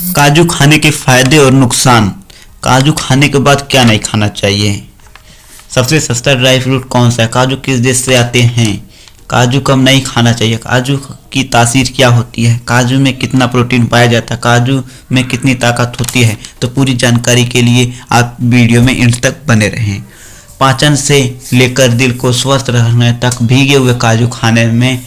काजू खाने के फायदे और नुकसान। काजू खाने के बाद क्या नहीं खाना चाहिए। सबसे सस्ता ड्राई फ्रूट कौन सा है। काजू किस देश से आते हैं। काजू कब नहीं खाना चाहिए। काजू की तासीर क्या होती है। काजू में कितना प्रोटीन पाया जाता है। काजू में कितनी ताकत होती है। तो पूरी जानकारी के लिए आप वीडियो में अंत तक बने रहें। पाचन से लेकर दिल को स्वस्थ रखने तक भीगे हुए काजू खाने में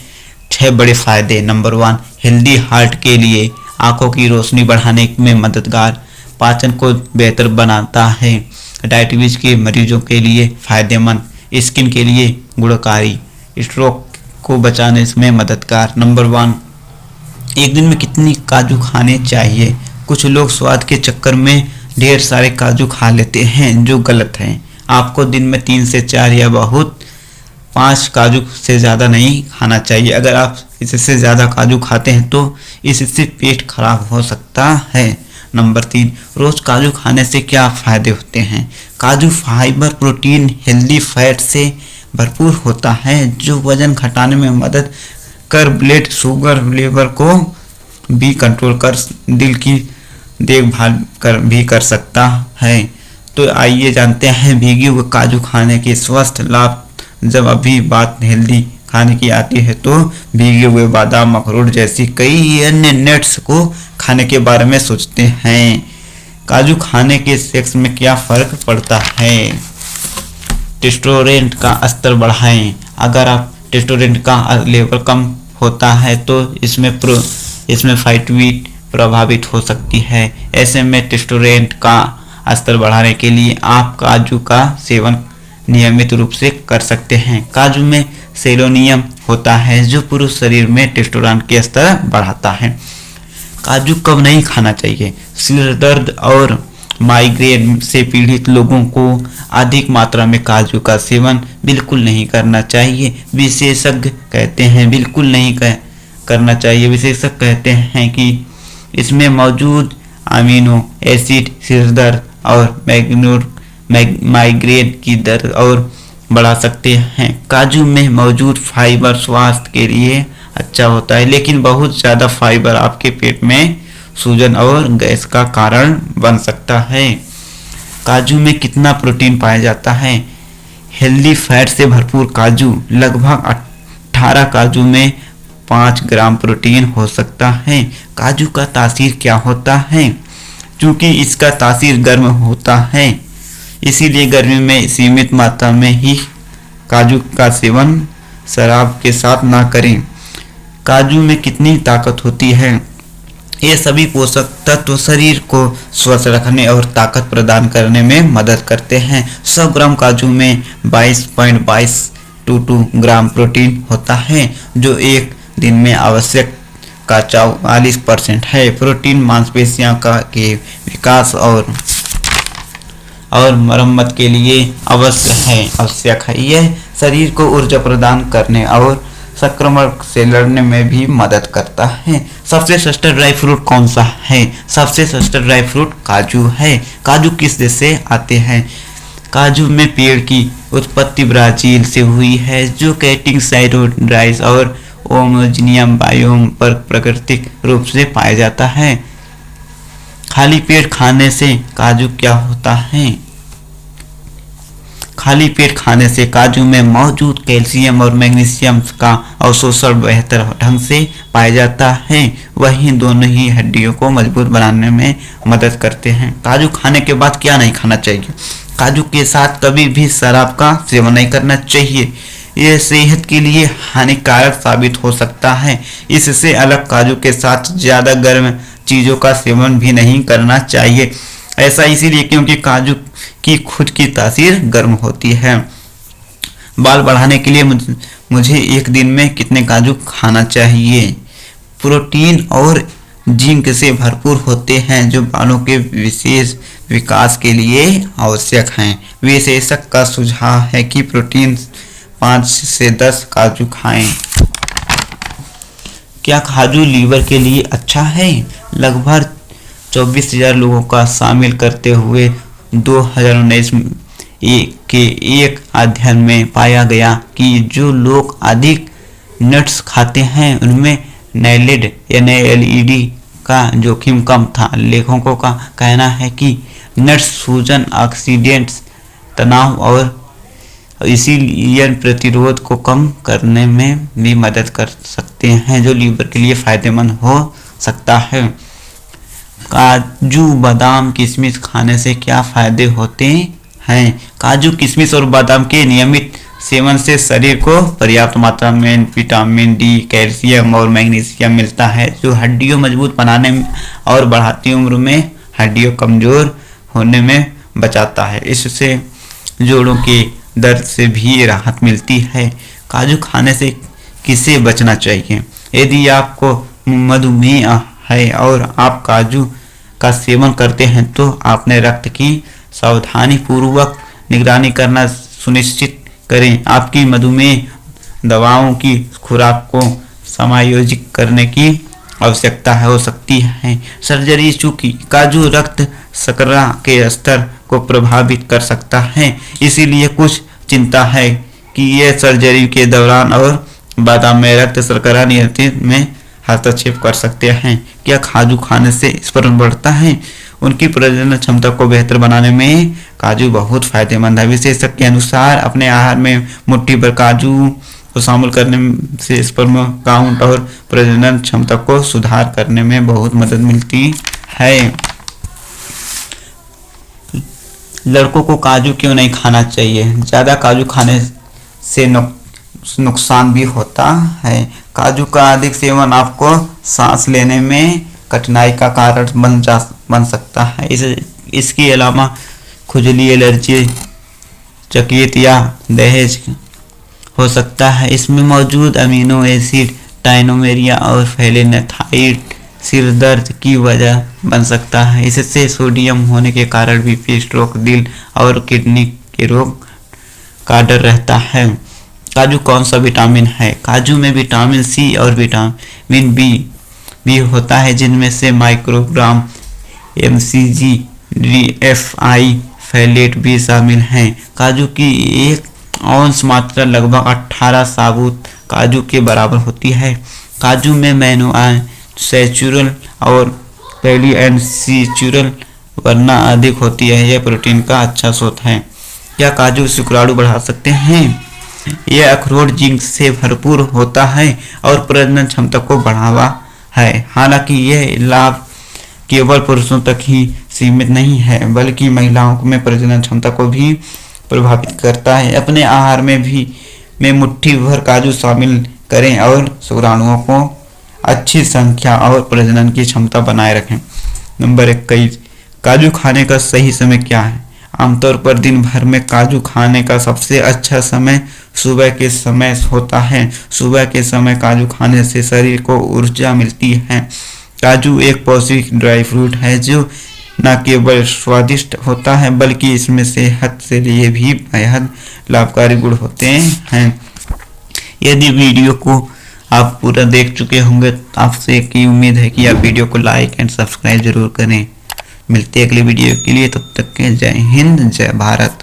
6 बड़े फायदे। नंबर 1, हेल्दी हार्ट के लिए आंखों की रोशनी बढ़ाने में मददगार, पाचन को बेहतर बनाता है, डायबिटीज के मरीजों के लिए फायदेमंद, स्किन के लिए गुणकारी, स्ट्रोक को बचाने में मददगार। नंबर 1, एक दिन में कितनी काजू खाने चाहिए। कुछ लोग स्वाद के चक्कर में ढेर सारे काजू खा लेते हैं, जो गलत है। आपको दिन में 3 से 4 या बहुत 5 काजू से ज़्यादा नहीं खाना चाहिए। अगर आप इससे ज़्यादा काजू खाते हैं तो इससे पेट खराब हो सकता है। नंबर 3, रोज़ काजू खाने से क्या फ़ायदे होते हैं। काजू फाइबर, प्रोटीन, हेल्दी फैट से भरपूर होता है, जो वजन घटाने में मदद कर ब्लड शुगर लेवल को भी कंट्रोल कर दिल की देखभाल भी कर सकता है। तो आइए जानते हैं भीगे हुए काजू खाने के स्वस्थ लाभ। जब अभी बात हेल्दी खाने की आती है तो भीगे हुए बादाम, अखरोट जैसी कई अन्य नट्स को खाने के बारे में सोचते हैं। काजू खाने के सेक्स में क्या फ़र्क पड़ता है। टेस्टोस्टेरोन का स्तर बढ़ाएं। अगर आप टेस्टोस्टेरोन का लेवल कम होता है तो इसमें फाइटवीट प्रभावित हो सकती है। ऐसे में टेस्टोस्टेरोन का स्तर बढ़ाने के लिए आप काजू का सेवन नियमित रूप से कर सकते हैं। काजू में सेलेनियम होता है, जो पूरे शरीर में टेस्टोस्टेरोन के स्तर बढ़ाता है। काजू कब नहीं खाना चाहिए। सिर दर्द और माइग्रेन से पीड़ित लोगों को अधिक मात्रा में काजू का सेवन बिल्कुल नहीं करना चाहिए। विशेषज्ञ कहते हैं बिल्कुल नहीं करना चाहिए। विशेषज्ञ कहते हैं कि इसमें मौजूद अमीनो एसिड सिर दर्द और माइग्रेन की दर्द और बढ़ा सकते हैं। काजू में मौजूद फाइबर स्वास्थ्य के लिए अच्छा होता है, लेकिन बहुत ज़्यादा फाइबर आपके पेट में सूजन और गैस का कारण बन सकता है। काजू में कितना प्रोटीन पाया जाता है। हेल्दी फैट से भरपूर काजू, लगभग 18 काजू में 5 ग्राम प्रोटीन हो सकता है। काजू का तासीर क्या होता है। क्योंकि इसका तासीर गर्म होता है, इसीलिए गर्मी में सीमित मात्रा में ही काजू का सेवन शराब के साथ ना करें। काजू में कितनी ताकत होती है। ये सभी पोषक तत्व शरीर को स्वस्थ रखने और ताकत प्रदान करने में मदद करते हैं। 100 ग्राम काजू में 22.22 ग्राम प्रोटीन होता है, जो एक दिन में आवश्यक का 44% है। प्रोटीन मांसपेशियों के विकास और मरम्मत के लिए आवश्यक है। यह शरीर को ऊर्जा प्रदान करने और संक्रमण से लड़ने में भी मदद करता है। सबसे सस्ता ड्राई फ्रूट कौन सा है। सबसे सस्ता ड्राई फ्रूट काजू है। काजू किस देश से आते हैं। काजू में पेड़ की उत्पत्ति ब्राजील से हुई है, जो कैटिंग साइटोड्राइस और ओमोजिनियम बायोम पर प्राकृतिक रूप से पाया जाता है। खाली पेट खाने से काजू क्या होता है। खाली पेट खाने से काजू में मौजूद कैल्शियम और मैग्नीशियम का अवशोषण बेहतर ढंग से पाया जाता है। वहीं दोनों ही हड्डियों को मजबूत बनाने में मदद करते हैं। काजू खाने के बाद क्या नहीं खाना चाहिए। काजू के साथ कभी भी शराब का सेवन नहीं करना चाहिए। यह सेहत के लिए हानिकारक साबित हो सकता है। इससे अलग काजू के साथ ज़्यादा गर्म चीज़ों का सेवन भी नहीं करना चाहिए। ऐसा इसीलिए क्योंकि काजू की खुद की तासीर गर्म होती है। बाल बढ़ाने के लिए मुझे एक दिन में कितने काजू खाना चाहिए। प्रोटीन और जिंक से भरपूर होते हैं, जो बालों के विशेष विकास के लिए आवश्यक हैं। विशेषज्ञ का सुझाव है कि प्रोटीन 5 से 10 काजू खाएं। क्या काजू लीवर के लिए अच्छा है। लगभग 24,000 लोगों का शामिल करते हुए 2019 के एक अध्ययन में पाया गया कि जो लोग अधिक नट्स खाते हैं उनमें NALED का जोखिम कम था। लेखकों का कहना है कि नट्स सूजन, ऑक्सीडेंट्स, तनाव और इसीलिए प्रतिरोध को कम करने में भी मदद कर सकते हैं, जो लीवर के लिए फायदेमंद हो सकता है। काजू, बादाम, किशमिश खाने से क्या फायदे होते हैं? काजू, किशमिश और बादाम के नियमित सेवन से शरीर को पर्याप्त मात्रा में विटामिन डी, कैल्शियम और मैग्नीशियम मिलता है, जो हड्डियों मजबूत बनाने और बढ़ाती उम्र में हड्डियों कमजोर होने में बचाता है। इससे जोड़ों के दर्द से भी राहत मिलती है। काजू खाने से किसे बचना चाहिए? यदि आपको मधुमेह है और आप काजू का सेवन करते हैं तो आपने रक्त की सावधानी पूर्वक निगरानी करना सुनिश्चित करें। आपकी मधुमेह दवाओं की खुराक को समायोजित करने की आवश्यकता हो सकती है। सर्जरी, चूंकि काजू रक्त शर्करा के स्तर को प्रभावित कर सकता है, इसीलिए कुछ चिंता है कि यह सर्जरी के दौरान और बादाम में रक्त शर्करा नियंत्रण में हस्तक्षेप कर सकते हैं। क्या काजू खाने से स्पर्म बढ़ता है? उनकी प्रजनन क्षमता को बेहतर बनाने में काजू बहुत फायदेमंद है। विशेषज्ञ के अनुसार अपने आहार में मुट्ठी भर काजू को शामिल करने से स्पर्म काउंट और प्रजनन क्षमता को सुधार करने में बहुत मदद मिलती है। लड़कों को काजू क्यों नहीं खाना चाहिए? ज़्यादा काजू खाने से नुकसान भी होता है। काजू का अधिक सेवन आपको सांस लेने में कठिनाई का कारण बन सकता है। इसके अलावा खुजली, एलर्जी, चकित या दहेज हो सकता है। इसमें मौजूद अमीनो एसिड टाइनोमेरिया और फेलेनाथाइड सिर दर्द की वजह बन सकता है। इससे सोडियम होने के कारण बीपी, स्ट्रोक, दिल और किडनी के रोग का डर रहता है। काजू कौन सा विटामिन है? काजू में विटामिन सी और विटामिन बी भी होता है, जिनमें से माइक्रोग्राम MCG, DFI, फैलेट भी शामिल हैं। काजू की एक औंस मात्रा लगभग 18 साबुत काजू के बराबर होती है। काजू में मोनोअनसैचुरल और पॉलीअनसैचुरल वरना अधिक होती है। यह प्रोटीन का अच्छा स्रोत है। क्या काजू शुक्राणु बढ़ा सकते हैं? यह अखरोट जिंक से भरपूर होता है और प्रजनन क्षमता को बढ़ावा है। हालांकि यह लाभ केवल पुरुषों तक ही सीमित नहीं है, बल्कि महिलाओं में प्रजनन क्षमता को भी प्रभावित करता है। अपने आहार में मुट्ठी भर काजू शामिल करें और शुक्राणुओं को अच्छी संख्या और प्रजनन की क्षमता बनाए रखें। नंबर 21, काजू खाने का सही समय क्या है? आमतौर पर दिन भर में काजू खाने का सबसे अच्छा समय सुबह के समय होता है। सुबह के समय काजू खाने से शरीर को ऊर्जा मिलती है। काजू एक पौष्टिक ड्राई फ्रूट है जो न केवल स्वादिष्ट होता है बल्कि इसमें सेहत के लिए भी बेहद लाभकारी गुण होते हैं। यदि वीडियो को आप पूरा देख चुके होंगे तो आपसे की उम्मीद है कि आप वीडियो को लाइक एंड सब्सक्राइब जरूर करें। मिलते हैं अगले वीडियो के लिए, तब तक के जय हिंद, जय भारत।